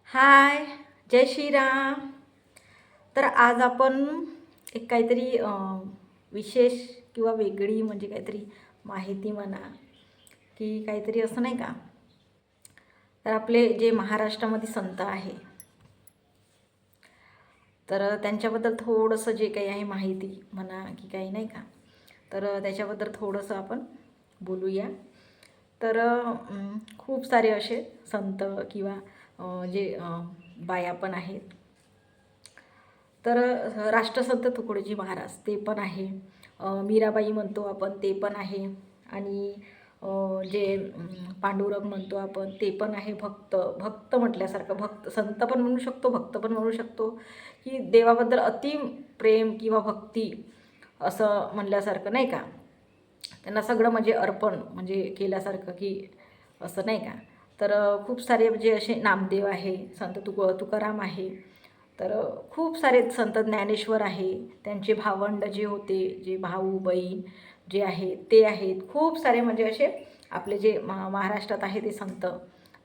हाय, जय श्रीराम. तर आज आपण एक काहीतरी विशेष किंवा वेगळी म्हणजे काहीतरी माहिती म्हणा की काहीतरी असं नाही का. तर आपले जे महाराष्ट्रामध्ये संत आहे, तर त्यांच्याबद्दल थोडंसं जे काही आहे माहिती म्हणा की काही नाही का, तर त्याच्याबद्दल थोडंसं आपण बोलूया. तर खूप सारे असे संत किंवा जे बाया पण आहेत. तर राष्ट्रसंत तुकडोजी महाराज ते पण आहे. मीराबाई म्हणतो आपण ते पण आहे. आणि जे पांडुरंग म्हणतो आपण ते पण आहे. भक्त भक्त म्हटल्यासारखं, भक्त संत पण म्हणू शकतो, भक्त पण म्हणू शकतो, की देवाबद्दल अति प्रेम किंवा भक्ती असं म्हणल्यासारखं नाही का. त्यांना सगळं म्हणजे अर्पण म्हणजे केल्यासारखं की असं नाही का. तर खूप सारे म्हणजे असे नामदेव आहे, संत तुकाराम आहे. तर खूप सारे संत ज्ञानेश्वर आहे, त्यांचे भावंड जे होते, जे भाऊ बहीण जे आहेत ते आहेत. खूप सारे म्हणजे असे आपले जे महाराष्ट्रात आहे ते संत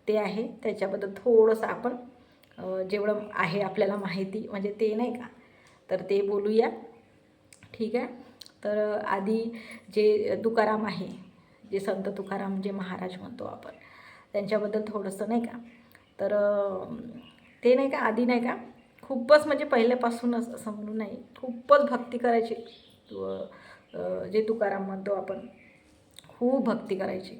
ते आहे. त्याच्याबद्दल थोडंसं आपण जेवढं आहे आपल्याला माहिती म्हणजे ते नाही का, तर ते बोलूया. ठीक आहे. तर आधी जे तुकाराम आहे, जे संत तुकाराम जे महाराज म्हणतो आपण, त्यांच्याबद्दल थोडंसं नाही का. तर ते नाही का आधी नाही का खूपच म्हणजे पहिल्यापासूनच असं म्हणून नाही, खूपच भक्ती करायची. जे तुकाराम म्हणतो आपण, खूप भक्ती करायची.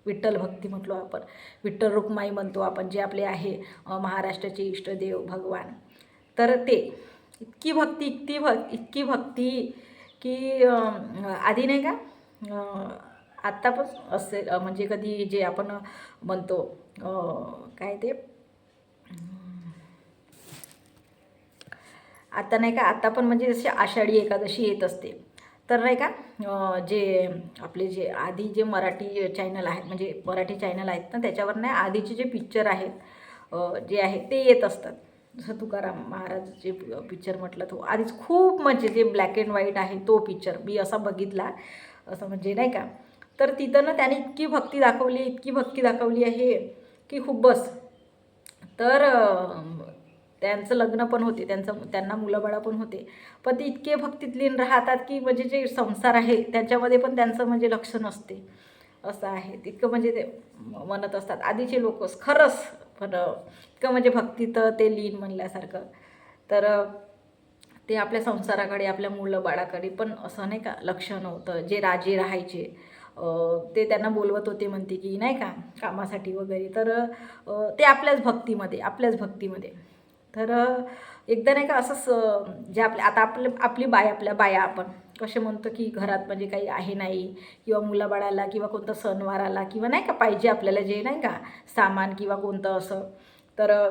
विठ्ठल भक्ती म्हटलो आपण, विठ्ठल रुक्माई म्हणतो आपण, जे आपले आहे महाराष्ट्राचे इष्टदेव भगवान. तर ते इतकी भक्ती की आधी नाही का आत्ता पण असेल म्हणजे कधी जे आपण म्हणतो काय ते आता नाही का, आता पण म्हणजे जशी आषाढी एकादशी येत असते, तर नाही का जे आपले जे आधी जे मराठी चॅनल आहेत म्हणजे मराठी चॅनल आहेत ना, त्याच्यावर नाही आधीचे जे पिक्चर आहेत जे आहे ते येत असतात. जसं तुकाराम महाराजचे पिक्चर म्हटलं तो आधीच खूप म्हणजे जे ब्लॅक अँड व्हाईट आहे तो पिक्चर मी असा बघितला, असं म्हणजे नाही का. तर तिथं ना त्याने इतकी भक्ती दाखवली आहे की खूप बस. तर त्यांचं लग्न पण होते, त्यांना मुलंबाळं पण होते, पण ते इतके भक्तीत लीन राहतात की म्हणजे जे संसार आहे त्याच्यामध्ये पण त्यांचं म्हणजे लक्ष नसते, असं आहे. तितकं म्हणजे ते म्हणत असतात आधीचे लोक खरंच. पण इतकं म्हणजे भक्तीत ते लीन म्हणल्यासारखं. तर ते आपल्या संसाराकडे, आपल्या मुलं बाळाकडे पण असं नाही का लक्ष नव्हतं. जे राजे राहायचे ते त्यांना बोलवत होते म्हणते की नाही का कामासाठी वगैरे, तर ते आपल्याच भक्तीमध्ये. तर एकदा नाही का असंच जे आता आपल्या बाया आपण कसे म्हणतो की घरात म्हणजे काही आहे नाही, किंवा मुलाबाळाला किंवा कोणता सणवार आला किंवा नाही का पाहिजे आपल्याला जे नाही का सामान किंवा कोणतं असं, तर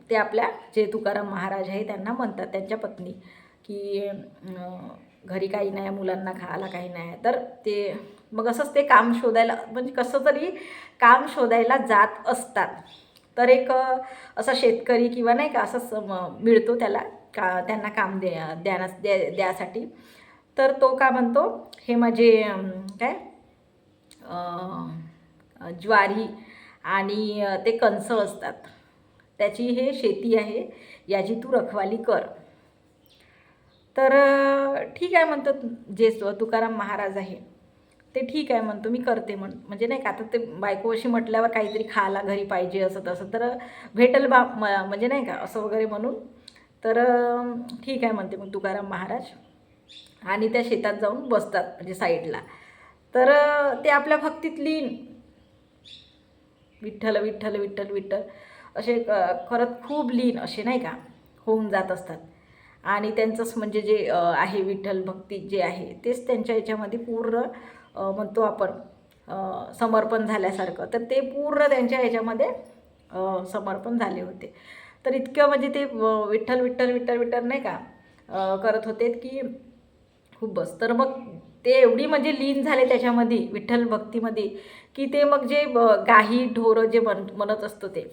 ते आपल्या जे तुकाराम महाराज आहे त्यांना म्हणतात, त्यांच्या पत्नी, की घरी काही नाही, मुलांना खायला काही नाही. तर ते मग असंच ते काम शोधायला म्हणजे कसं तरी काम शोधायला जात असतात. तर एक असा शेतकरी किंवा नाही का असंच मिळतो त्याला त्यांना काम द्यासाठी. तर तो का म्हणतो, हे माझे काय ज्वारी आणि ते कणस असतात, त्याची हे शेती आहे, याची तू रखवाली कर. तर ठीक आहे म्हणतात जे तुकाराम महाराज आहे ते, ठीक आहे म्हणतो मी करते म्हणजे नाही का. आता ते बायको अशी म्हटल्यावर काहीतरी खायला घरी पाहिजे असं तसं, तर भेटल बा म्हणजे नाही का असं वगैरे म्हणून. तर ठीक आहे म्हणते मग तुकाराम महाराज, आणि त्या शेतात जाऊन बसतात म्हणजे साईडला. तर ते आपल्या भक्तीत लीन, विठ्ठल विठ्ठल विठ्ठल विठ्ठल असे करत खूप लीन असे नाही का होऊन जात असतात. आणि त्यांचंच म्हणजे जे आहे विठ्ठल भक्ती जे आहे तेच त्यांच्या याच्यामध्ये पूर्ण म्हणतो आपण समर्पण झाल्यासारखं. तर ते पूर्ण त्यांच्या ह्याच्यामध्ये समर्पण झाले होते. तर इतकं म्हणजे ते विठ्ठल विठ्ठल विठ्ठल विठ्ठल नाही का करत होते की खूप बस. तर मग ते एवढी म्हणजे लीन झाले त्याच्यामध्ये विठ्ठल भक्तीमध्ये, की ते मग जे गाई ढोरं जे म्हणत असतो ते,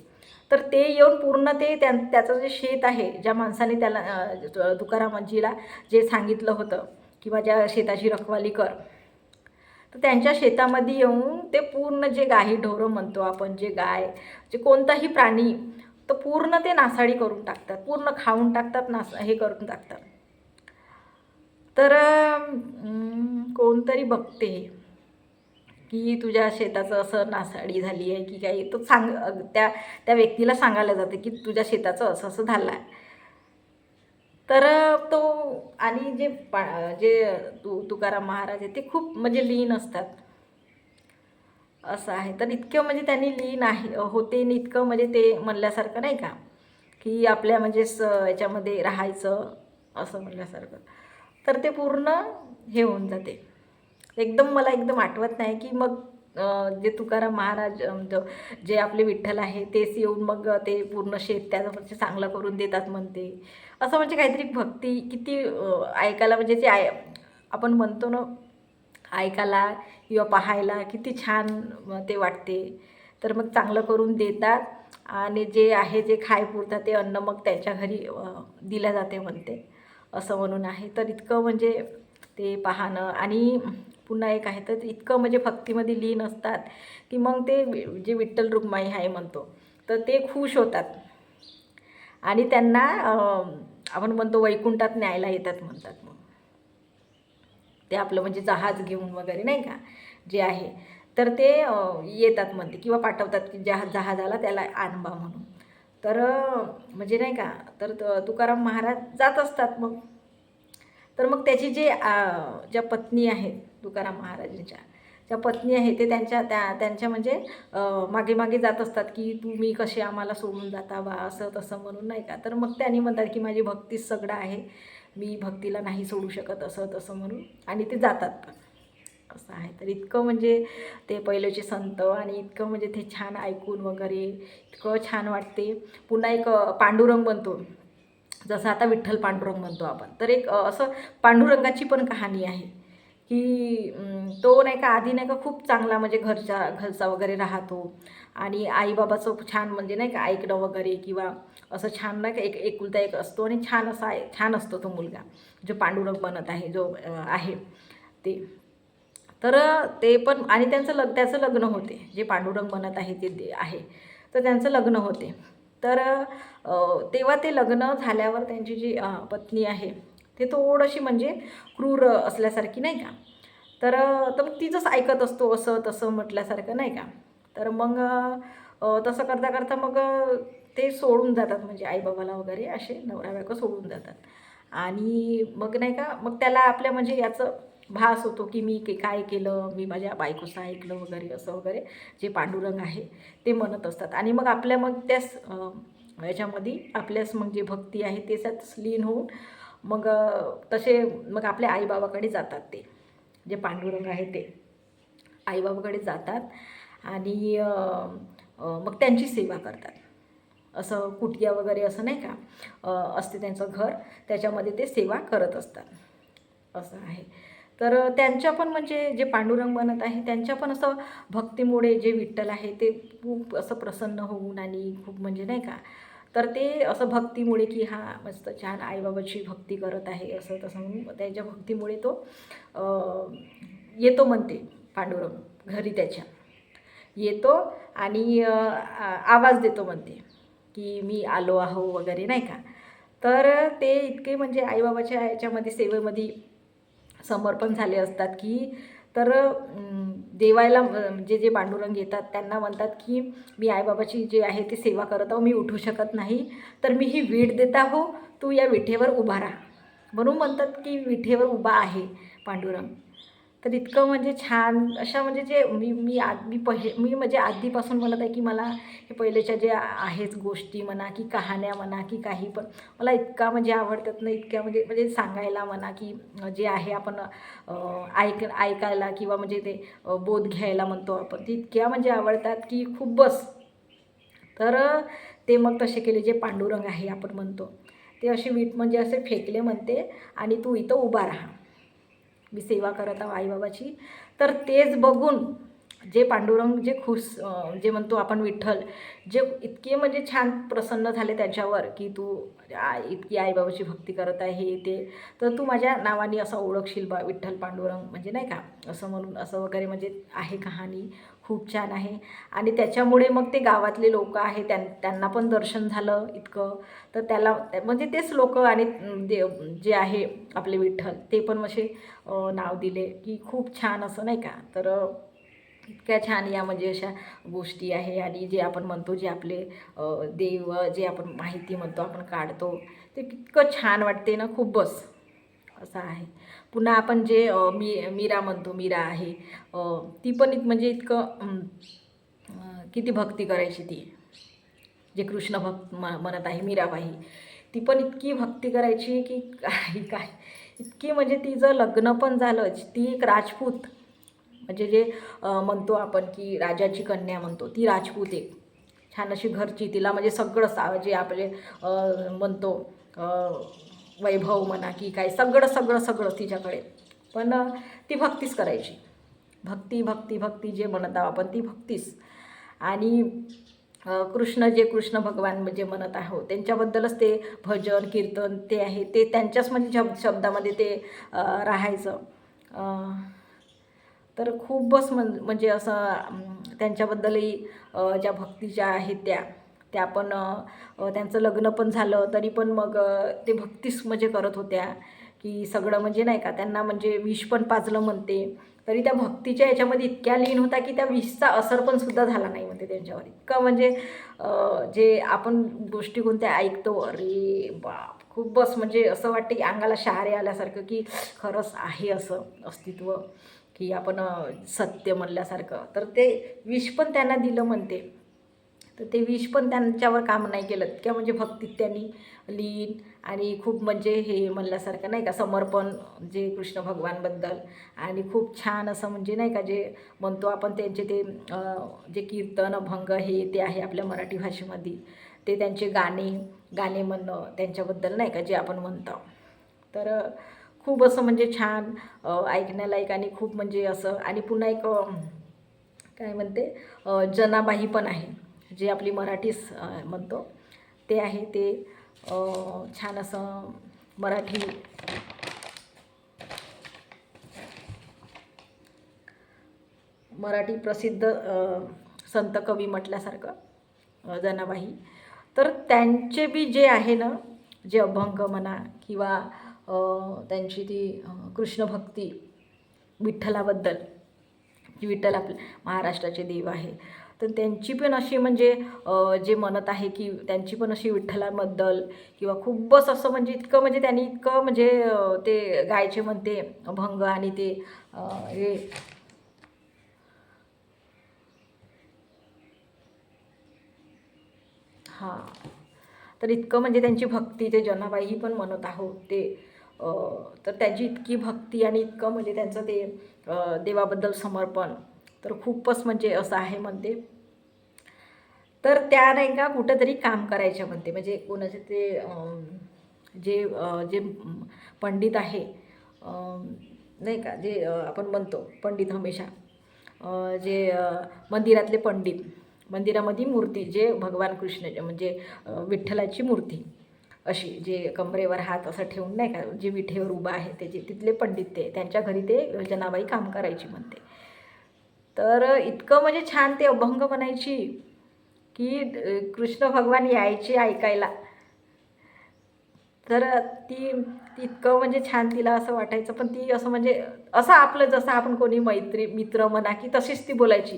तर ते येऊन पूर्ण ते त्याचं जे शेत आहे, ज्या माणसाने त्याला तुकारामांजीला जे सांगितलं होतं किंवा ज्या शेताची रखवाली कर, तर त्यांच्या शेतामध्ये येऊन ते पूर्ण जे गाई ढोरं म्हणतो आपण, जे गाय, जे कोणताही प्राणी, तर पूर्ण ते नासाडी करून टाकतात, पूर्ण खाऊन टाकतात, हे करून टाकतात. तर कोणतरी बघते की तुझ्या शेताचं असं नासाडी झाली आहे की काही, तो त्या त्या व्यक्तीला सांगायला जाते की तुझ्या शेताचं असं असं झालं आहे. तर तो आणि जे तुकाराम महाराज आहे ते खूप म्हणजे लीन असतात, असं आहे. तर इतकं म्हणजे त्यांनी लीन होते आणि इतकं म्हणजे ते म्हणल्यासारखं नाही का, की आपल्या म्हणजे याच्यामध्ये राहायचं असं म्हणल्यासारखं. तर ते पूर्ण हे होऊन जाते. एकदम मला एकदम आठवत नाही की मग जे तुकाराम महाराज जे आपले विठ्ठल आहे तेच येऊन मग ते पूर्ण शेत त्याचं म्हणजे चांगलं करून देतात म्हणते. असं म्हणजे काहीतरी भक्ती किती ऐकायला म्हणजे आपण म्हणतो ना, ऐकायला किंवा पाहायला किती छान ते वाटते. तर मग चांगलं करून देतात आणि जे आहे जे खायपुरतं ते अन्न मग त्यांच्या घरी दिल्या जाते म्हणते, असं म्हणून आहे. तर इतकं म्हणजे ते पाहणं आणि पुन्हा एक आहे तर इतकं म्हणजे भक्तीमध्ये लीन असतात की मग ते जे विठ्ठल रुक्माई आहे म्हणतो, तर ते खुश होतात आणि त्यांना आपण म्हणतो वैकुंठात न्यायला येतात म्हणतात. मग ते आपलं म्हणजे जहाज घेऊन वगैरे नाही का जे आहे, तर ते येतात म्हणते किंवा पाठवतात की जहाजाला त्याला आणबा म्हणून. तर म्हणजे नाही का, तर तुकाराम महाराज जात असतात मग. तर मग त्याची ज्या पत्नी आहेत तुकाराम महाराजांच्या, ज्या पत्नी आहेत ते त्यांच्या म्हणजे मागे मागे जात असतात की तुम्ही कसे आम्हाला सोडून जाता बा, असं तसं म्हणून नाही का. तर मग त्यांनी म्हणतात की माझी भक्तीच सगळं आहे, मी भक्तीला नाही सोडू शकत, असं तसं म्हणून, आणि ते जातात पण, असं आहे. तर इतकं म्हणजे ते पहिलेचे संत आणि इतकं म्हणजे ते छान ऐकून वगैरे इतकं छान वाटते. पुन्हा एक पांडुरंग बनतो, जसं आता विठ्ठल पांडुरंग म्हणतो आपण, तर एक असं पांडुरंगाची पण कहाणी आहे की तो नाही का आधी नाही का खूप चांगला म्हणजे घरचा वगैरे राहतो आणि आईबाबाचं छान म्हणजे नाही का ऐकणं वगैरे किंवा असं छान नाही का, एकुलता एक असतो आणि छान असतो तो मुलगा जो पांडुरंग बनत आहे, जो आहे ते. तर ते पण आणि त्याचं लग्न होते, जे पांडुरंग बनत आहे ते आहे, तर त्यांचं लग्न होते. तर तेव्हा ते लग्न झाल्यावर त्यांची जी पत्नी आहे ते थोडीशी म्हणजे क्रूर असल्यासारखी नाही का. तर तर मग तिचंच ऐकत असतो असं तसं म्हटल्यासारखं नाही का. तर मग तसं करता करता मग ते सोडून जातात, म्हणजे आईबाबाला वगैरे असे नवरा बायको सोडून जातात. आणि मग नाही का, मग त्याला आपल्या म्हणजे याचं भास होतो की मी काय केलं, मी माझ्या बायकोचं ऐकलं वगैरे असं वगैरे, जे पांडुरंग आहे ते म्हणत असतात. आणि मग आपल्या मग त्याच याच्यामध्ये आपल्यास मग जे भक्ती आहे त्याच्यात लीन होऊन मग तसे मग आपल्या आईबाबाकडे जातात, ते जे पांडुरंग आहे ते आईबाबाकडे जातात आणि मग त्यांची सेवा करतात. असं कुटिया वगैरे असं नाही का असते त्यांचं घर, त्याच्यामध्ये ते सेवा करत असतात, असं आहे. तर त्यांच्या पण म्हणजे जे पांडुरंग बनत आहे त्यांच्या पण असं भक्तीमुळे जे विठ्ठल आहे ते खूप असं प्रसन्न होऊन आणि खूप म्हणजे नाही का, तर ते असं भक्तीमुळे की हा मस्त छान आईबाबाची भक्ती करत आहे असं तसं म्हणून त्याच्या भक्तीमुळे तो येतो म्हणते पांडुरंग घरी त्याच्या, येतो आणि आवाज देतो म्हणते की मी आलो आहो वगैरे नाही का. तर ते इतके म्हणजे आईबाबाच्या याच्यामध्ये सेवेमध्ये समर्पण झाले असतात की तर देवायला जे पांडुरंग येतात त्यांना म्हणतात की मी आईबाबाची जे आहे ती सेवा करत आहो, मी उठू शकत नाही, तर मी ही वीट देत आहो, तू या विठेवर उभा राहा, म्हणून म्हणतात की विठेवर उभा आहे पांडुरंग. तर इतकं म्हणजे छान अशा म्हणजे जे मी म्हणजे आधीपासून म्हणत आहे की मला हे पहिलेच्या जे आहेत गोष्टी म्हणा की कहाण्या म्हणा की काही पण मला इतका म्हणजे आवडतात ना, इतक्या म्हणजे म्हणजे सांगायला म्हणा की जे आहे आपण ऐकायला किंवा म्हणजे ते बोध घ्यायला म्हणतो आपण, ते इतक्या म्हणजे आवडतात की खूप बस. तर ते मग तसे केले, जे पांडुरंग आहे आपण म्हणतो ते असे वीट म्हणजे असे फेकले म्हणते आणि तू इथं उभा राहा, मी सेवा करत आहो आईबाबाची. तर तेच बघून जे पांडुरंग जे जे म्हणतो आपण विठ्ठल, जे इतके म्हणजे छान प्रसन्न झाले त्याच्यावर की तू इतकी आईबाबाची भक्ती करत आहे हे ते, तर तू माझ्या नावाने असं ओळखशील बा विठ्ठल पांडुरंग, म्हणजे नाही का असं म्हणून असं वगैरे म्हणजे आहे कहाणी. खूप छान आहे. आणि त्याच्यामुळे मग ते गावातले लोक आहे त्यांना पण दर्शन झालं इतकं. तर त्याला म्हणजे तेच लोक आणि जे आहे आपले विठ्ठल ते पण असे नाव दिले की खूप छान असं नाही का. तर इतक्या छान या म्हणजे अशा गोष्टी आहे. आणि जे आपण म्हणतो जे आपले देव जे आपण माहिती म्हणतो आपण काढतो ते इतकं छान वाटते ना खूपच असं आहे. पुन्हा आपण जे मीरा म्हणतो, मीरा आहे ती पण म्हणजे इतकं किती भक्ती करायची ती, जे कृष्ण भक्त म्हणत आहे मीराबाई, ती पण इतकी भक्ती करायची की काय इतकी म्हणजे तिचं लग्न पण झालं. ती एक राजपूत म्हणजे जे म्हणतो आपण की राजाची कन्या म्हणतो, ती राजपूत एक छान अशी घरची, तिला म्हणजे सगळं जे आपले म्हणतो वैभव म्हणा की काय सगळं सगळं सगळं तिच्याकडे. पण ती भक्तीच करायची, भक्ती भक्ती भक्ती जे म्हणत आहोत आपण ती भक्तीच. आणि कृष्ण जे कृष्ण भगवान म्हणजे म्हणत आहोत त्यांच्याबद्दलच ते भजन कीर्तन ते आहे, ते त्यांच्याच म्हणजे शब्दामध्ये ते राहायचं. तर खूपच म्हणजे असं त्यांच्याबद्दलही ज्या भक्तीच्या आहेत त्या पण त्यांचं लग्न पण झालं तरी पण मग ते भक्तीच म्हणजे करत होत्या की सगळं म्हणजे नाही का. त्यांना म्हणजे विष पण पाजलं म्हणते तरी त्या भक्तीच्या याच्यामध्ये इतक्या लीन होता की त्या विषचा असर पण सुद्धा झाला नाही म्हणते त्यांच्यावर. इतकं म्हणजे जे आपण गोष्टी कोणत्या ऐकतो अरे बाप खूपच म्हणजे असं वाटतं की अंगाला शहारे आल्यासारखं की खरंच आहे असं अस्तित्व की आपण सत्य म्हणल्यासारखं. तर ते विष पण त्यांना दिलं म्हणते, तर ते विष पण त्यांच्यावर काम नाही केलं. इतक्या म्हणजे भक्तीत त्यांनी लीन आणि खूप म्हणजे हे म्हणल्यासारखं नाही का समर्पण जे कृष्ण भगवानबद्दल. आणि खूप छान असं म्हणजे नाही का जे म्हणतो आपण त्यांचे ते जे कीर्तन अभंग हे ते आहे आपल्या मराठी भाषेमध्ये, ते त्यांचे गाणे म्हणणं त्यांच्याबद्दल नाही का जे आपण म्हणतो. तर खूप असं म्हणजे छान ऐकण्यालायक आणि खूप म्हणजे असं. आणि पुन्हा एक काय म्हणते जनाबाई पण आहे, जे आपली मराठीच म्हणतो ते आहे. ते छान असं मराठी प्रसिद्ध संत कवी म्हटल्यासारखं जनाबाई. तर त्यांचे बी जे आहे ना जे अभंग म्हणा किंवा त्यांची ती कृष्णभक्ती विठ्ठलाबद्दल, की विठ्ठल आपले महाराष्ट्राचे देव आहे, तर त्यांची पण अशी म्हणजे जे म्हणत आहे की त्यांची पण अशी विठ्ठलाबद्दल किंवा खूपच असं म्हणजे इतकं म्हणजे त्यांनी इतकं म्हणजे ते गायचे म्हणते अभंग. आणि ते हे हां, तर इतकं म्हणजे त्यांची भक्ती ते जनाबाई पण म्हणत आहोत ते तर त्यांची इतकी भक्ती आणि इतकं म्हणजे त्यांचं ते देवाबद्दल समर्पण तर खूपच म्हणजे असं आहे म्हणते. तर त्या नाही का कुठंतरी काम करायच्या म्हणते, म्हणजे कोणाचे ते जे जे पंडित आहे नाही का जे आपण म्हणतो पंडित हमेशा जे मंदिरातले पंडित, मंदिरामध्ये मूर्ती जे भगवान कृष्ण म्हणजे विठ्ठलाची मूर्ती अशी जे कमरेवर हात असं ठेवून नाही का जे विठेवर उभा आहे त्याचे तिथले पंडित ते त्यांच्या घरी ते जनाबाई काम करायची म्हणते. तर इतकं म्हणजे छान ते अभंग म्हणायची की कृष्ण भगवान यायचे ऐकायला. तर ती इतकं म्हणजे छान तिला असं वाटायचं. पण ती असं म्हणजे असं आपलं जसं आपण कोणी मित्र म्हणा की तशीच ती बोलायची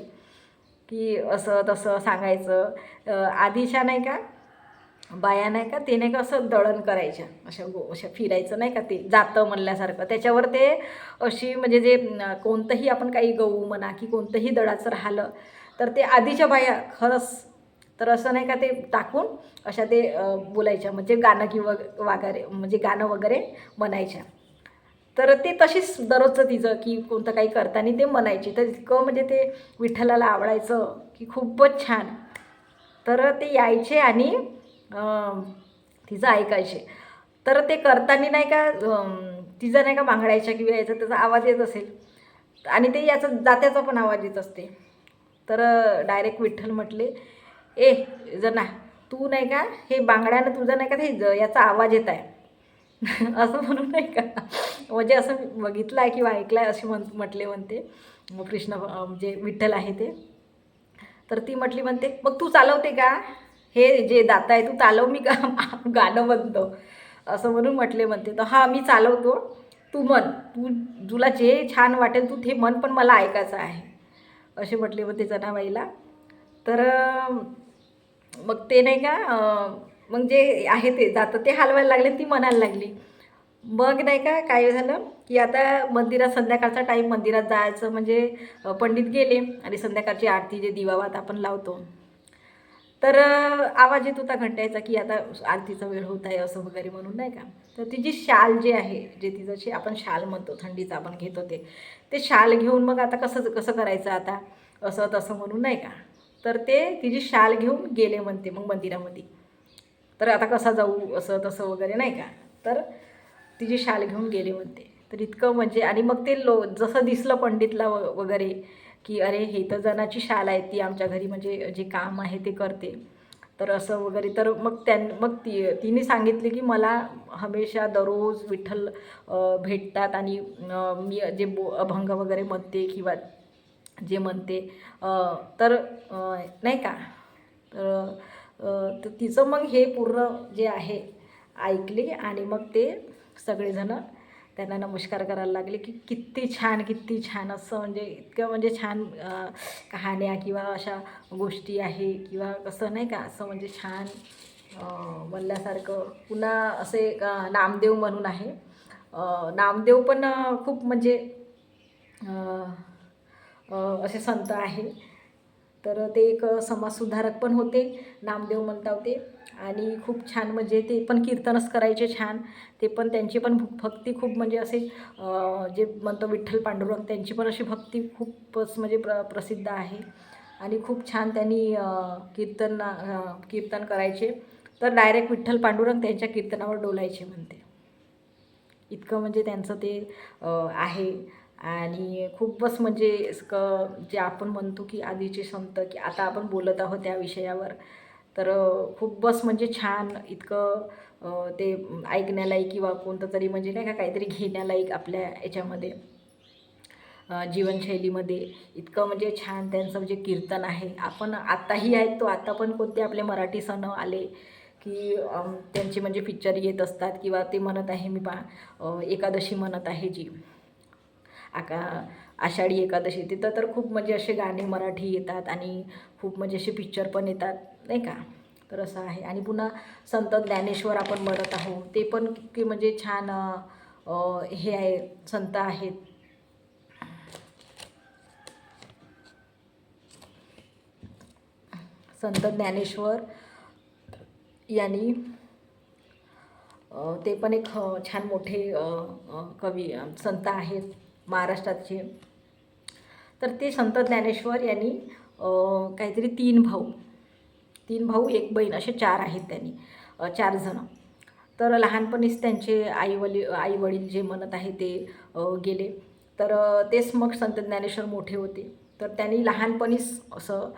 की असं तसं सांगायचं. आधीच्या नाही का बाया नाही का ते नाही का असं दळण करायच्या अशा फिरायचं नाही का ते जातं म्हणल्यासारखं त्याच्यावर ते अशी म्हणजे जे कोणतंही आपण काही गहू म्हणा की कोणतंही दळाचं राहिलं तर ते आधीच्या बाया खरंच तर असं नाही का ते टाकून अशा ते बोलायच्या म्हणजे गाणं किंवा वगैरे म्हणजे गाणं वगैरे म्हणायच्या. तर ते तशीच दररोजचं तिचं की कोणतं काही करताना ते म्हणायची. तर इतकं म्हणजे ते विठ्ठलाला आवडायचं की खूपच छान. तर ते यायचे आणि तिचं ऐकायचे. तर ते करताना नाही का तिचं नाही का बांगडायच्या किंवा याचा त्याचा आवाज येत असेल आणि ते याचा जात्याचा पण आवाज येत असते. तर डायरेक्ट विठ्ठल म्हटले, ए जना, तू नाही का हे बांगड्यानं तुझं नाही का ते याचा आवाज येत आहे असं म्हणून नाही का, म्हणजे असं बघितलं आहे किंवा ऐकलं आहे असे म्हणते कृष्ण म्हणजे विठ्ठल आहे ते. तर ती म्हटली म्हणते, मग तू चालवते का हे जे दाता आहे, तू चालव मी का गाणं म्हणतो असं म्हणून म्हटले म्हणते. तर हां मी चालवतो, तू म्हण, तुला जे छान वाटेल तू ते म्हण, पण मला ऐकायचं आहे असे म्हटले म्हणते जनाबाईला. तर मग ते नाही का मग जे आहे ते जातं ते हलवायला लागले, ती म्हणायला लागली. मग नाही का काय झालं की आता मंदिरात संध्याकाळचा टाईम, मंदिरात जायचं म्हणजे पंडित गेले आणि संध्याकाळची आरती जे दिवावात आपण लावतो, तर आवाज येत होता घंटायचा की आता आरतीचा वेळ होत आहे असं वगैरे म्हणून नाही का. तर तिची शाल जे आहे, जे तिचं जे आपण शाल म्हणतो थंडीचं आपण घेतो ते शाल घेऊन मग आता कसं कसं करायचं आता असं तसं म्हणून नाही का. तर ते तिची शाल घेऊन गेले म्हणते मग मंदिरामध्ये. तर आता कसा जाऊ असं तसं वगैरे नाही का. तर तिची शाल घेऊन गेले म्हणते. तर इतकं म्हणजे आणि मग ते जसं दिसलं पंडितला वगैरे की अरे हे तर जनाची शाल आहे, ती आमच्या घरी म्हणजे जे काम आहे ते करते, तर असं वगैरे. तर मग मग तिने सांगितले की मला हमेशा दररोज विठ्ठल भेटतात आणि मी जे अभंग वगैरे म्हणते किंवा जे म्हणते तर नाही का. तर तिचं मग हे पूर्ण जे आहे ऐकले आणि मग ते सगळेजणं त्यांना नमस्कार करायला लागले की किती छान किती छान असं म्हणजे इतकं म्हणजे छान कहाण्या किंवा अशा गोष्टी आहे किंवा कसं नाही का असं म्हणजे छान म्हणल्यासारखं. पुन्हा असे नामदेव म्हणून आहे, नामदेव पण खूप म्हणजे असे संत आहे. तर ते एक समाजसुधारक पण होते नामदेव म्हणता ते, आणि खूप छान म्हणजे ते पण कीर्तनच करायचे छान. ते पण त्यांची पण भक्ती खूप म्हणजे असे जे म्हणतो विठ्ठल पांडुरंग त्यांची पण अशी भक्ती खूपच म्हणजे प्रसिद्ध आहे आणि खूप छान त्यांनी कीर्तन करायचे. तर डायरेक्ट विठ्ठल पांडुरंग त्यांच्या कीर्तनावर डोलायचे म्हणते, इतकं म्हणजे त्यांचं ते आहे. आणि खूपच म्हणजे जे आपण म्हणतो की आधीचे संत, की आता आपण बोलत आहोत त्या विषयावर, तर खूपच म्हणजे छान इतकं ते ऐकण्यालायक किंवा कोणतं तरी म्हणजे नाही का काहीतरी घेण्यालायक आपल्या याच्यामध्ये जीवनशैलीमध्ये इतकं म्हणजे छान त्यांचं जे कीर्तन आहे. आपण आत्ताही ऐकतो, आता पण कोणते आपले मराठी सण आले की त्यांचे म्हणजे पिक्चर येत असतात किंवा ते म्हणत आहे मी एकादशी म्हणत आहे जी आषाढी एकादशी, तिथं तर खूप म्हणजे असे गाणे मराठी येतात आणि खूप म्हणजे असे पिक्चर पण येतात नाही का. तर असं आहे. आणि पुन्हा संत ज्ञानेश्वर आपण म्हणत आहोत, ते पण की म्हणजे छान हे आहे, संत आहेत. संत ज्ञानेश्वर यांनी ते पण एक छान मोठे कवी संत आहेत महाराष्ट्राचे. तर ते संत ज्ञानेश्वर यांनी काहीतरी तीन भाऊ एक बहीण असे 4 आहेत त्यांनी, 4 जण. तर लहानपणीच त्यांचे आई वडील जे म्हणत आहे ते गेले. तर तेच मग संत ज्ञानेश्वर मोठे होते. तर त्यांनी लहानपणीच असं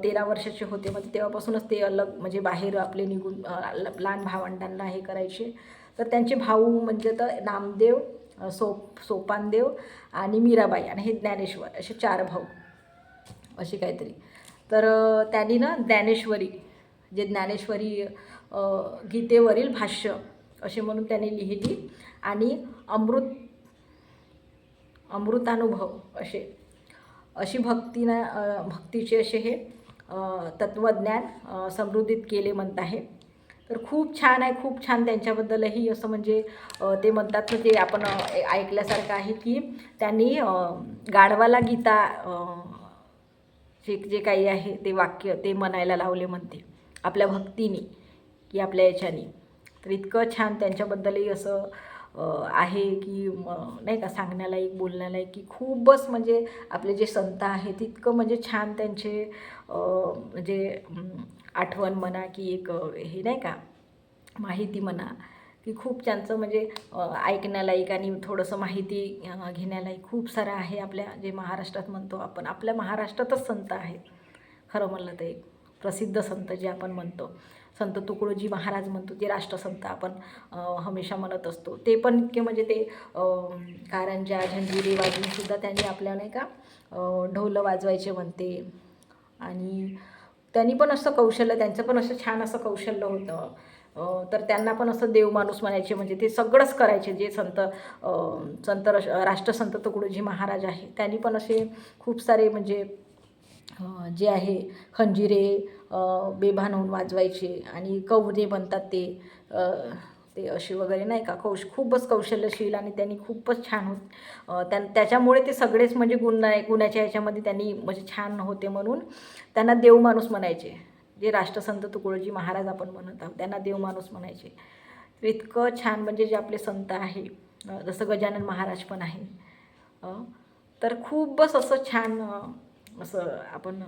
13 वर्षाचे होते, म्हणजे तेव्हापासूनच ते अलग म्हणजे बाहेर आपले निघून लहान भावंडांना हे करायचे. तर त्यांचे भाऊ म्हणजे तर नामदेव, सोपानदेव आणि मीराबाई आणि हे ज्ञानेश्वर असे 4 भाऊ असे काहीतरी. तर त्यांनी ना ज्ञानेश्वरी गीतेवरील भाष्य असे म्हणून त्यांनी लिहिली आणि अमृतानुभव अशी भक्तीचे असे हे तत्त्वज्ञान समृद्धीत केले म्हणत आहे. तर खूप छान आहे, खूप छान त्यांच्याबद्दलही असं म्हणजे ते म्हणतात ना, ते आपण ऐकल्यासारखं आहे की त्यांनी गाढवाला गीता जे काही आहे ते वाक्य ते म्हणायला लावले म्हणते आपल्या भक्तीने की आपल्या याच्याने. तर इतकं छान त्यांच्याबद्दलही असं आहे की नाही का सांगण्यालायक बोलण्यालायक, की खूपच म्हणजे आपले जे संत आहेत इतकं म्हणजे छान त्यांचे म्हणजे आठवण म्हणा की एक हे नाही का माहिती म्हणा की खूप त्यांचं म्हणजे ऐकण्यालायक आणि थोडंसं माहिती घेण्यालायक खूप सारं आहे. आपल्या जे महाराष्ट्रात म्हणतो आपण, आपल्या महाराष्ट्रातच संत आहेत खरं म्हणलं तर. एक प्रसिद्ध संत जे आपण म्हणतो, संत तुकडोजी महाराज म्हणतो, जे राष्ट्रसंत आपण हमेशा म्हणत असतो, ते पण इतके म्हणजे ते कारंजा झंजिरी वाजवूनसुद्धा त्यांनी आपल्या नाही का ढोल वाजवायचे म्हणते. आणि त्यांनी पण असं कौशल्य, त्यांचं पण असं छान असं कौशल्य होतं. तर त्यांना पण असं देव माणूस म्हणायचे, म्हणजे ते सगळंच करायचे जे संत राष्ट्रसंत तुकडोजी महाराज आहे. त्यांनी पण असे खूप सारे म्हणजे जे आहे खंजिरे बेभान होऊन वाजवायचे. आणि कवरे म्हणतात ते ते असे वगैरे नाही का खूपच कौशल्यशील, आणि त्यांनी खूपच छान त्याच्यामुळे ते सगळेच म्हणजे गुणाच्या ह्याच्यामध्ये त्यांनी म्हणजे छान होते, म्हणून त्यांना देव माणूस म्हणायचे. जे राष्ट्रसंत तुकडोजी महाराज आपण म्हणत आहोत त्यांना देव माणूस म्हणायचे. तर इतकं छान म्हणजे जे आपले संत आहे, जसं गजानन महाराज पण आहे. तर खूपच असं छान असं आपण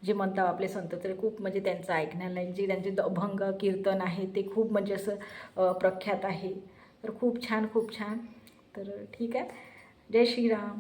जे म्हणतो आपले संत, तर खूप म्हणजे त्यांचं ऐकण्याला जे त्यांचे अभंग कीर्तन आहे ते खूप म्हणजे असं प्रख्यात आहे. तर खूप छान, खूप छान. तर ठीक आहे. जय श्रीराम.